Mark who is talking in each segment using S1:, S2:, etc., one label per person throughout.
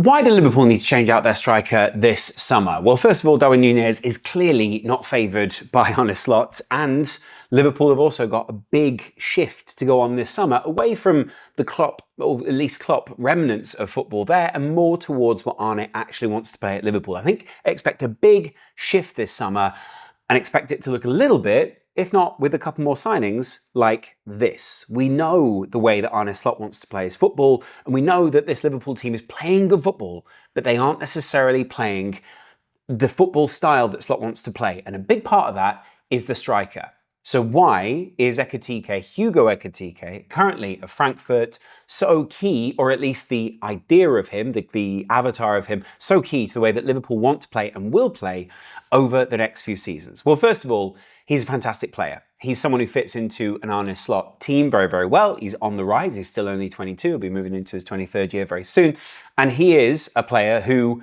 S1: Why do Liverpool need to change out their striker this summer? Well, first of all, Darwin Núñez is clearly not favoured by Arne Slot, and Liverpool have also got a big shift to go on this summer, away from the Klopp, or at least Klopp remnants of football there, and more towards what Arne actually wants to play at Liverpool. I think expect a big shift this summer, and expect it to look a little bit, if not with a couple more signings, like this. We know the way that Arne Slot wants to play his football, and we know that this Liverpool team is playing good football, but they aren't necessarily playing the football style that Slot wants to play. And a big part of that is the striker. So why is Ekitiké, Hugo Ekitiké, currently of Frankfurt, so key, or at least the idea of him, the avatar of him, so key to the way that Liverpool want to play and will play over the next few seasons? Well, first of all, he's a fantastic player. He's someone who fits into an Arne Slot team very, very well. He's on the rise. He's still only 22. He'll be moving into his 23rd year very soon. And he is a player who,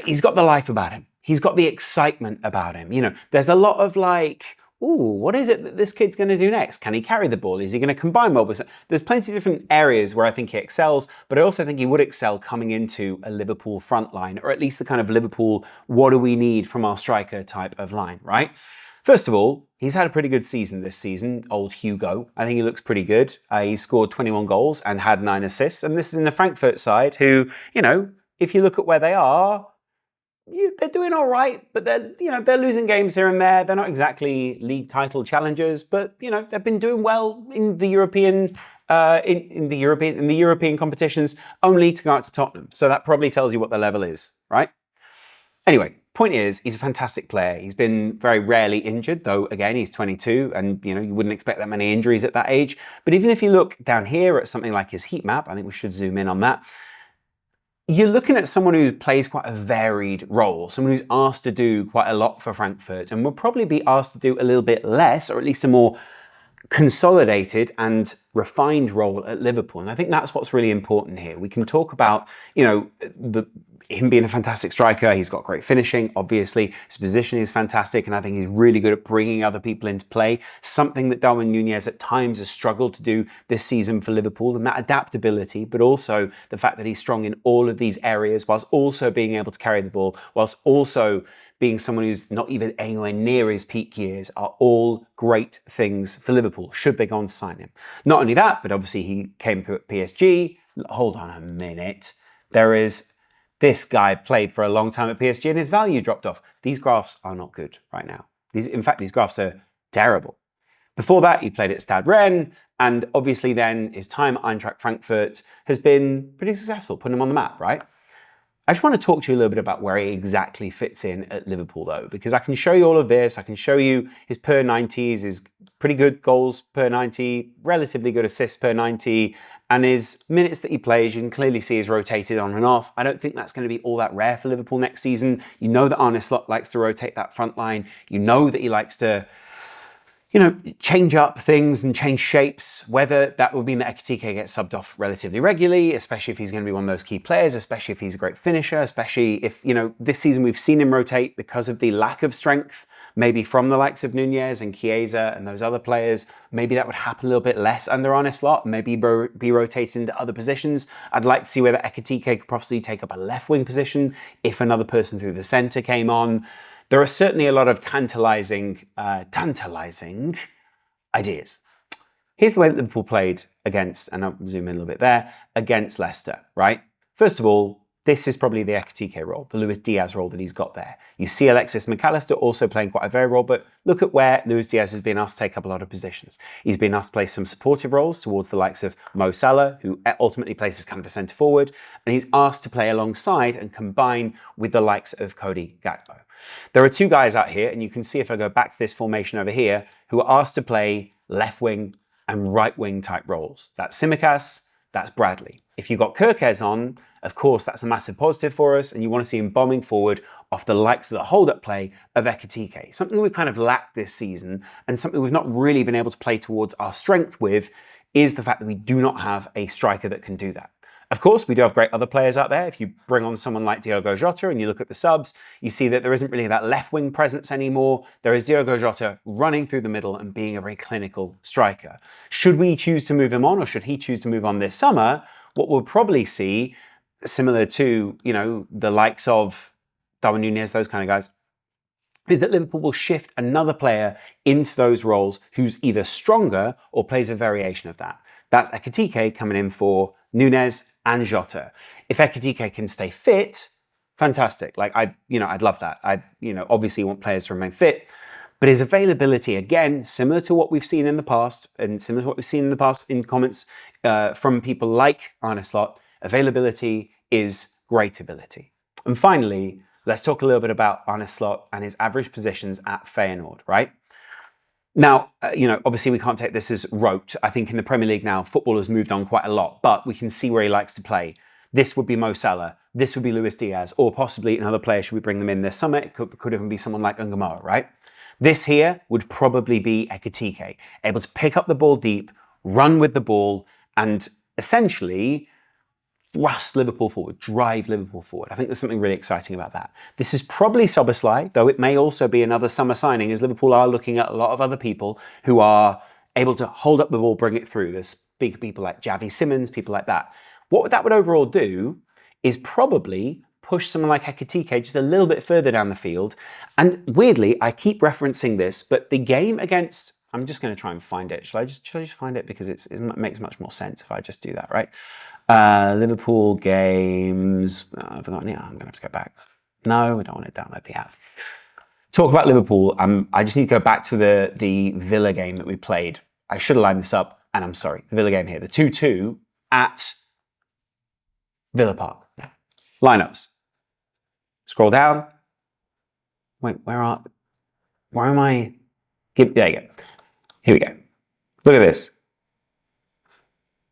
S1: he's got the life about him. He's got the excitement about him. You know, there's a lot of like, ooh, what is it that this kid's going to do next? Can he carry the ball? Is he going to combine well with... There's plenty of different areas where I think he excels, but I also think he would excel coming into a Liverpool front line, or at least the kind of Liverpool, what do we need from our striker type of line, right? First of all, he's had a pretty good season this season, old Hugo. I think he looks pretty good. He scored 21 goals and had 9 assists, and this is in the Frankfurt side who, you know, if you look at where they are, they're doing all right, but they're losing games here and there. They're not exactly league title challengers, but they've been doing well in the European in the European competitions, only to go out to Tottenham. So that probably tells you what the level is, right? Anyway, point is, he's a fantastic player. He's been very rarely injured, though again he's 22, and you wouldn't expect that many injuries at that age. But even if you look down here at something like his heat map, I think we should zoom in on that. You're looking at someone who plays quite a varied role, someone who's asked to do quite a lot for Frankfurt and will probably be asked to do a little bit less, or at least a more consolidated and refined role at Liverpool. And I think that's what's really important here. We can talk about, him being a fantastic striker. He's got great finishing, obviously. His positioning is fantastic, and I think he's really good at bringing other people into play, something that Darwin Núñez at times has struggled to do this season for Liverpool, and that adaptability, but also the fact that he's strong in all of these areas, whilst also being able to carry the ball, whilst also being someone who's not even anywhere near his peak years, are all great things for Liverpool, should they go on to sign him. Not only that, but obviously he came through at PSG. Hold on a minute. This guy played for a long time at PSG and his value dropped off. These graphs are not good right now. In fact, these graphs are terrible. Before that, he played at Stade Rennes, and obviously then his time at Eintracht Frankfurt has been pretty successful, putting him on the map, right? I just want to talk to you a little bit about where he exactly fits in at Liverpool, though, because I can show you all of this. I can show you his per 90s, his pretty good goals per 90, relatively good assists per 90, and his minutes that he plays, you can clearly see is rotated on and off. I don't think that's going to be all that rare for Liverpool next season. You know that Arne Slot likes to rotate that front line. You know that he likes to change up things and change shapes, whether that would mean that Ekitiké gets subbed off relatively regularly, especially if he's going to be one of those key players, especially if he's a great finisher, especially if, this season we've seen him rotate because of the lack of strength, maybe from the likes of Núñez and Chiesa and those other players. Maybe that would happen a little bit less under Arne Slot, maybe be rotated into other positions. I'd like to see whether Ekitiké could possibly take up a left wing position if another person through the centre came on. There are certainly a lot of tantalising ideas. Here's the way that Liverpool played against, and I'll zoom in a little bit there, against Leicester, right? First of all, this is probably the Ekitiké role, the Luis Diaz role that he's got there. You see Alexis McAllister also playing quite a varied role, but look at where Luis Diaz has been asked to take up a lot of positions. He's been asked to play some supportive roles towards the likes of Mo Salah, who ultimately plays as kind of a centre forward, and he's asked to play alongside and combine with the likes of Cody Gakpo. There are two guys out here, and you can see if I go back to this formation over here, who are asked to play left wing and right wing type roles. That's Tsimikas, that's Bradley. If you've got Kerkez on, of course, that's a massive positive for us, and you want to see him bombing forward off the likes of the hold-up play of Ekitiké. Something we've kind of lacked this season, and something we've not really been able to play towards our strength with, is the fact that we do not have a striker that can do that. Of course, we do have great other players out there. If you bring on someone like Diogo Jota and you look at the subs, you see that there isn't really that left wing presence anymore. There is Diogo Jota running through the middle and being a very clinical striker. Should we choose to move him on, or should he choose to move on this summer, what we'll probably see similar to, you know, the likes of Darwin Núñez, those kind of guys, is that Liverpool will shift another player into those roles who's either stronger or plays a variation of that. That's Ekitiké coming in for Núñez and Jota. If Ekitiké can stay fit, fantastic. Like, I'd love that. I, obviously want players to remain fit, but his availability, again, similar to what we've seen in the past, and similar to what we've seen in the past in comments from people like Arne, availability is great ability. And finally, let's talk a little bit about Arne and his average positions at Feyenoord, right? Now, obviously we can't take this as rote. I think in the Premier League now, football has moved on quite a lot, but we can see where he likes to play. This would be Mo Salah, this would be Luis Diaz, or possibly another player should we bring them in this summer. It could even be someone like Ngumoa, right? This here would probably be Ekitiké, able to pick up the ball deep, run with the ball, and essentially thrust Liverpool forward, drive Liverpool forward. I think there's something really exciting about that. This is probably Szoboszlai, though it may also be another summer signing, as Liverpool are looking at a lot of other people who are able to hold up the ball, bring it through. There's big people like Javi Simmons, people like that. What that would overall do is probably push someone like Ekitiké just a little bit further down the field. And weirdly, I keep referencing this, but the game against, I'm just going to try and find it. Should I just find it? Because it makes much more sense if I just do that, right? Liverpool games. I've forgotten it. I'm going to have to go back. No, I don't want to download the app. Talk about Liverpool. I just need to go back to the Villa game that we played. I should have lined this up, and I'm sorry. The Villa game here. The 2-2 at Villa Park. Lineups. Scroll down. Wait, where am I? There you go. Here we go. Look at this.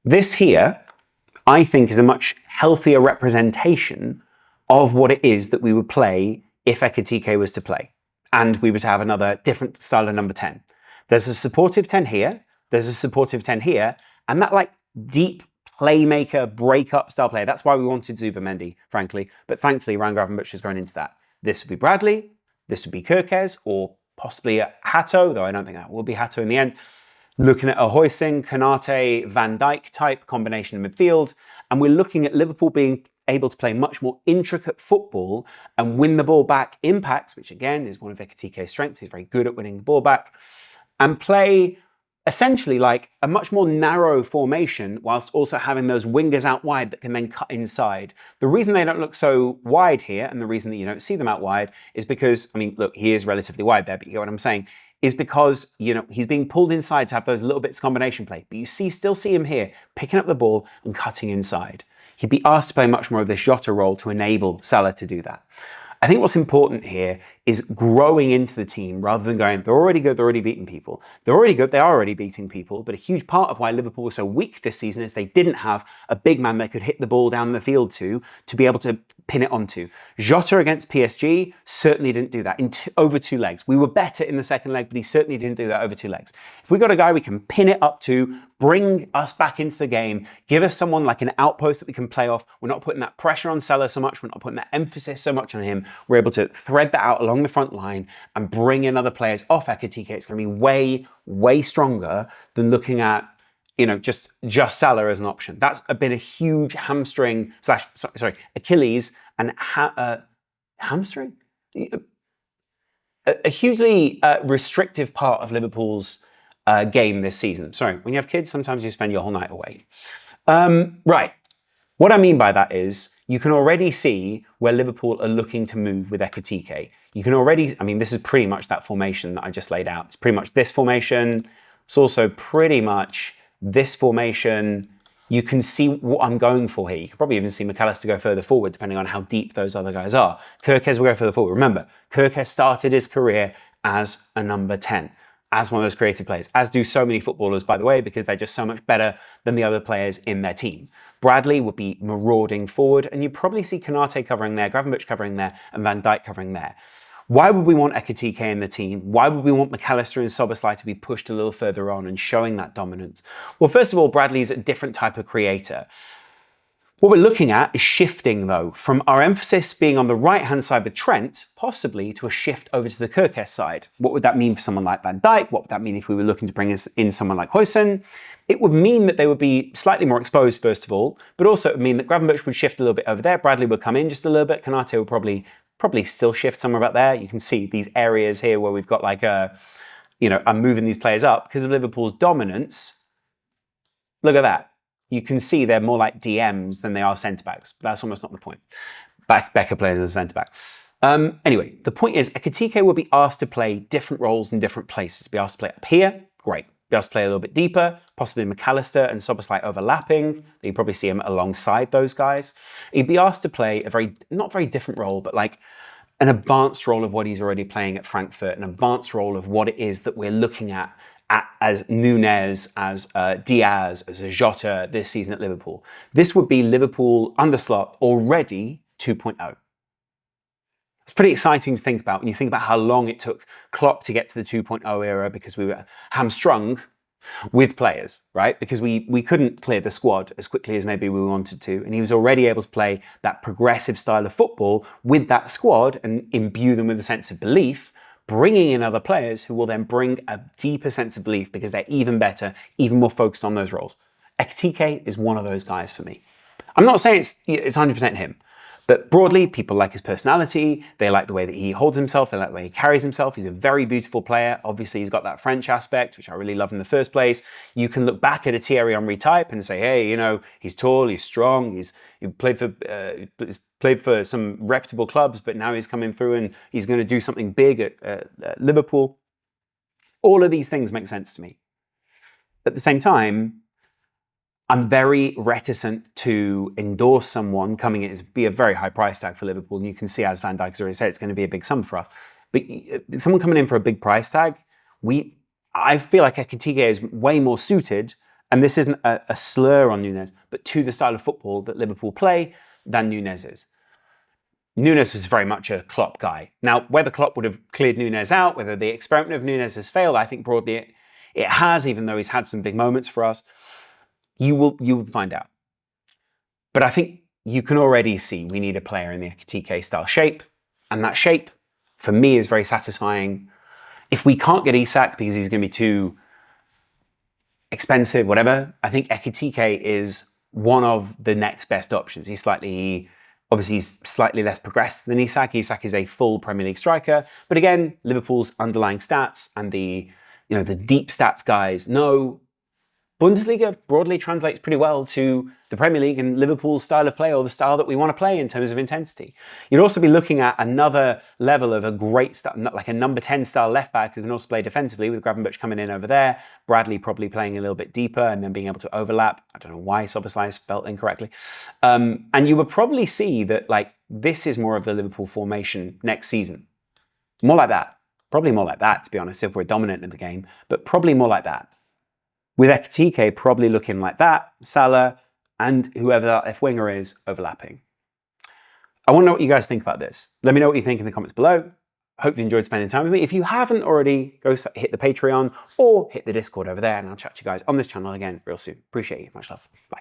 S1: This here, I think, is a much healthier representation of what it is that we would play if Ekitiké was to play. And we would have another different style of number 10. There's a supportive 10 here, there's a supportive 10 here, and that like deep playmaker, break-up style player. That's why we wanted Zubimendi, frankly. But thankfully, Ryan Gravenberch has grown into that. This would be Bradley, this would be Kerkez, or possibly a Hato, though I don't think that will be Hato in the end. Looking at a Huijsen, Konate, Van Dijk type combination in midfield. And we're looking at Liverpool being able to play much more intricate football and win the ball back impacts, which again is one of Ekitiké's strengths. He's very good at winning the ball back. And play essentially like a much more narrow formation whilst also having those wingers out wide that can then cut inside. The reason they don't look so wide here, and the reason that you don't see them out wide, is because, I mean, look, he is relatively wide there, but you get what I'm saying, is because, he's being pulled inside to have those little bits of combination play. But you still see him here, picking up the ball and cutting inside. He'd be asked to play much more of this Jota role to enable Salah to do that. I think what's important here is growing into the team rather than going, they're already good, they're already beating people. They're already good, they are already beating people, but a huge part of why Liverpool was so weak this season is they didn't have a big man they could hit the ball down the field to be able to pin it onto. Jota against PSG certainly didn't do that over 2 legs. We were better in the second leg, but he certainly didn't do that over 2 legs. If we got a guy we can pin it up to, bring us back into the game, give us someone like an outpost that we can play off, we're not putting that pressure on Salah so much, we're not putting that emphasis so much on him, we're able to thread that out along the front line and bring in other players off Ekitiké. It's going to be way, way stronger than looking at, just Salah as an option. That's been a huge hamstring / Achilles and hamstring? A hugely restrictive part of Liverpool's game this season. Sorry, when you have kids, sometimes you spend your whole night awake. Right. What I mean by that is you can already see where Liverpool are looking to move with Ekitiké. You can already, this is pretty much that formation that I just laid out. It's pretty much this formation. It's also pretty much this formation. You can see what I'm going for here. You can probably even see McAllister go further forward, depending on how deep those other guys are. Kerkez will go further forward. Remember, Kerkez started his career as a number 10. As one of those creative players, as do so many footballers, by the way, because they're just so much better than the other players in their team. Bradley would be marauding forward, and you'd probably see Konate covering there, Gravenberch covering there, and Van Dijk covering there. Why would we want Ekitiké in the team? Why would we want McAllister and Szoboszlai to be pushed a little further on and showing that dominance? Well, first of all, Bradley's a different type of creator. What we're looking at is shifting, though, from our emphasis being on the right-hand side with Trent, possibly to a shift over to the Kerkez side. What would that mean for someone like Van Dijk? What would that mean if we were looking to bring in someone like Huijsen? It would mean that they would be slightly more exposed, first of all, but also it would mean that Gravenberch would shift a little bit over there. Bradley would come in just a little bit. Konate would probably still shift somewhere about there. You can see these areas here where we've got like I'm moving these players up because of Liverpool's dominance. Look at that. You can see they're more like DMs than they are centre-backs. That's almost not the point. Becker playing as a centre-back. Anyway, the point is Ekitiké will be asked to play different roles in different places. Be asked to play up here, great. Be asked to play a little bit deeper, possibly McAllister and Szoboszlai overlapping. You probably see him alongside those guys. He'd be asked to play a not very different role, but like an advanced role of what he's already playing at Frankfurt, an advanced role of what it is that we're looking at as Núñez, as Diaz, as Jota this season at Liverpool. This would be Liverpool under Slot already 2.0. It's pretty exciting to think about when you think about how long it took Klopp to get to the 2.0 era because we were hamstrung with players, right? Because we couldn't clear the squad as quickly as maybe we wanted to. And he was already able to play that progressive style of football with that squad and imbue them with a sense of belief, bringing in other players who will then bring a deeper sense of belief because they're even better, even more focused on those roles. Ekitiké is one of those guys for me. I'm not saying it's 100% him. But broadly, people like his personality, they like the way that he holds himself, they like the way he carries himself. He's a very beautiful player. Obviously, he's got that French aspect, which I really love in the first place. You can look back at a Thierry Henry type and say, hey, he's tall, he's strong, he played for some reputable clubs, but now he's coming through and he's going to do something big at Liverpool. All of these things make sense to me. At the same time, I'm very reticent to endorse someone coming in. It'd be a very high price tag for Liverpool. And you can see, as Van Dijk has already said, it's going to be a big sum for us. But someone coming in for a big price tag, I feel like Ekitiké is way more suited, and this isn't a slur on Núñez, but to the style of football that Liverpool play than Núñez is. Núñez was very much a Klopp guy. Now, whether Klopp would have cleared Núñez out, whether the experiment of Núñez has failed, I think broadly it has, even though he's had some big moments for us. You will find out. But I think you can already see we need a player in the Ekitiké style shape. And that shape, for me, is very satisfying. If we can't get Isak because he's going to be too expensive, whatever, I think Ekitiké is one of the next best options. He's slightly less progressed than Isak. Isak is a full Premier League striker. But again, Liverpool's underlying stats and the deep stats guys know Bundesliga broadly translates pretty well to the Premier League and Liverpool's style of play, or the style that we want to play in terms of intensity. You'd also be looking at another level of a great, like a number 10 style left back who can also play defensively, with Gravenberch coming in over there, Bradley probably playing a little bit deeper and then being able to overlap. I don't know why Szoboszlai spelt incorrectly. And you would probably see that this is more of the Liverpool formation next season. More like that. Probably more like that, to be honest, if we're dominant in the game, but probably more like that. With Ekitiké probably looking like that, Salah, and whoever that left winger is overlapping. I want to know what you guys think about this. Let me know what you think in the comments below. Hope you enjoyed spending time with me. If you haven't already, go hit the Patreon or hit the Discord over there, and I'll chat to you guys on this channel again real soon. Appreciate you. Much love. Bye.